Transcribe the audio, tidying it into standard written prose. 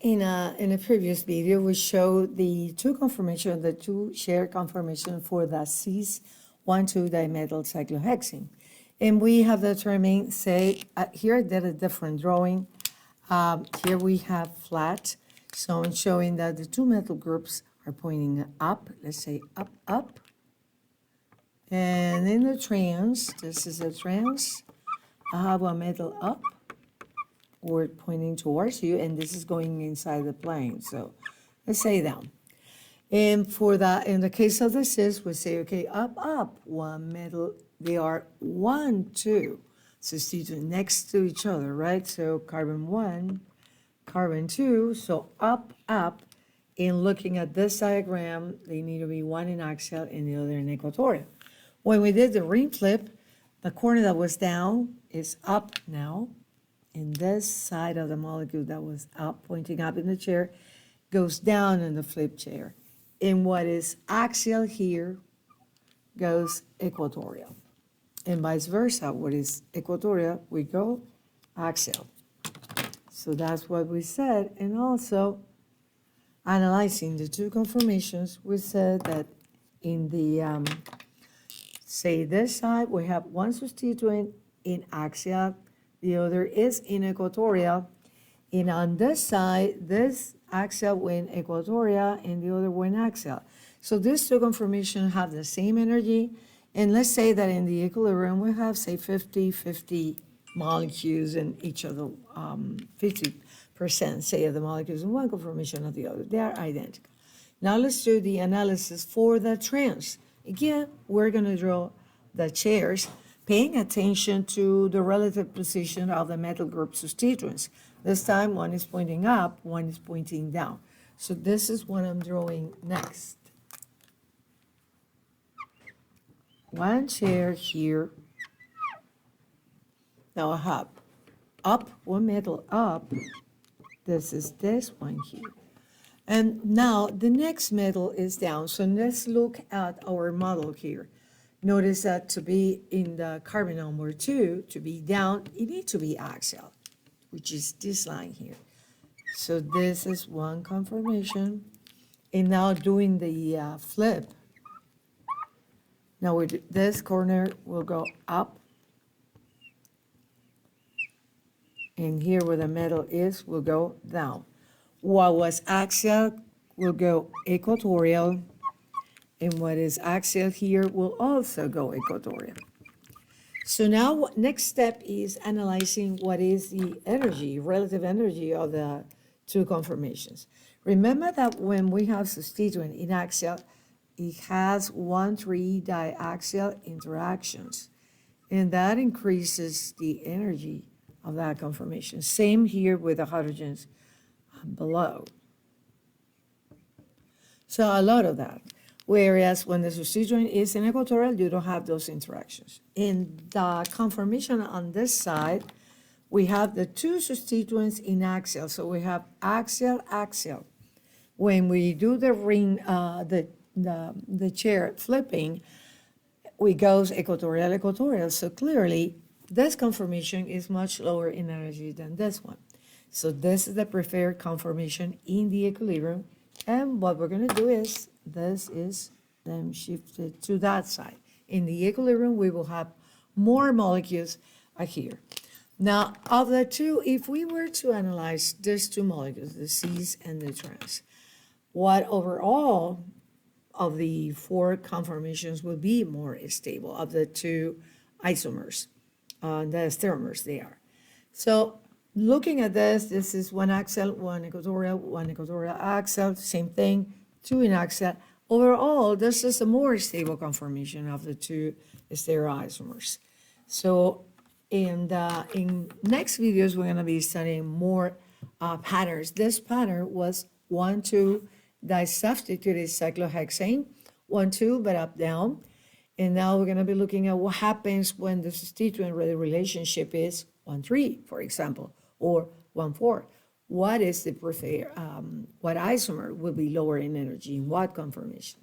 In a previous video, we showed the two shared conformation for the cis-1,2 dimethyl cyclohexane. And we have determined, say, here I did a different drawing. Here we have flat, so I'm showing that the two metal groups are pointing up, let's say up, up. And in the trans, this is a trans, I have a metal up, or pointing towards you, and this is going inside the plane. So let's say down. And for that, in the case of the cis, we say, okay, up, up, one metal, they are 1, 2. Substitute next to each other, right? So carbon 1, carbon 2, so up, up. In looking at this diagram, they need to be one in axial and the other in equatorial. When we did the ring flip, the corner that was down is up now. And this side of the molecule that was up, pointing up in the chair, goes down in the flip chair. And what is axial here goes equatorial. And vice versa, what is equatorial, we go axial. So that's what we said. And also, analyzing the two conformations, we said that in the, say this side, we have one substituent in axial, the other is in equatorial, and on this side, this axial went equatorial and the other went axial. So these two conformations have the same energy, and let's say that in the equilibrium we have, say, 50-50 molecules in each of the 50%, say, of the molecules in one conformation or the other. They are identical. Now let's do the analysis for the trans. Again, we're going to draw the chairs, paying attention to the relative position of the metal group substituents. This time, one is pointing up, one is pointing down. So this is what I'm drawing next. One chair here. Now I have up, one metal up. This is this one here. And now the next metal is down. So let's look at our model here. Notice that to be in the carbon number 2, to be down, it needs to be axial, which is this line here. So this is one conformation. And now doing the flip. Now this corner will go up. And here where the metal is will go down. What was axial will go equatorial. And what is axial here will also go equatorial. So now next step is analyzing what is the energy, relative energy of the two conformations. Remember that when we have substituent in axial, it has 1,3 diaxial interactions. And that increases the energy of that conformation. Same here with the hydrogens below. So a lot of that. Whereas when the substituent is in equatorial, you don't have those interactions. In the conformation on this side, we have the two substituents in axial. So we have axial, axial. When we do the ring, the chair flipping, we goes equatorial, equatorial. So clearly, this conformation is much lower in energy than this one. So this is the preferred conformation in the equilibrium. And what we're going to do is, this is then shifted to that side. In the equilibrium, we will have more molecules here. Now, of the two, if we were to analyze these two molecules, the cis and the trans, what overall of the 4 conformations will be more stable of the two isomers, the stereomers they are. So looking at this is one axial, one equatorial axial, same thing, 2 in axial. Overall, this is a more stable conformation of the two stereoisomers. So in next videos, we're going to be studying more patterns. This pattern was 1,2 disubstituted cyclohexane, 1,2 but up down. And now we're going to be looking at what happens when the substituent relationship is 1,3, for example, or 1,4. What is the preferred, what isomer will be lower in energy in what conformation?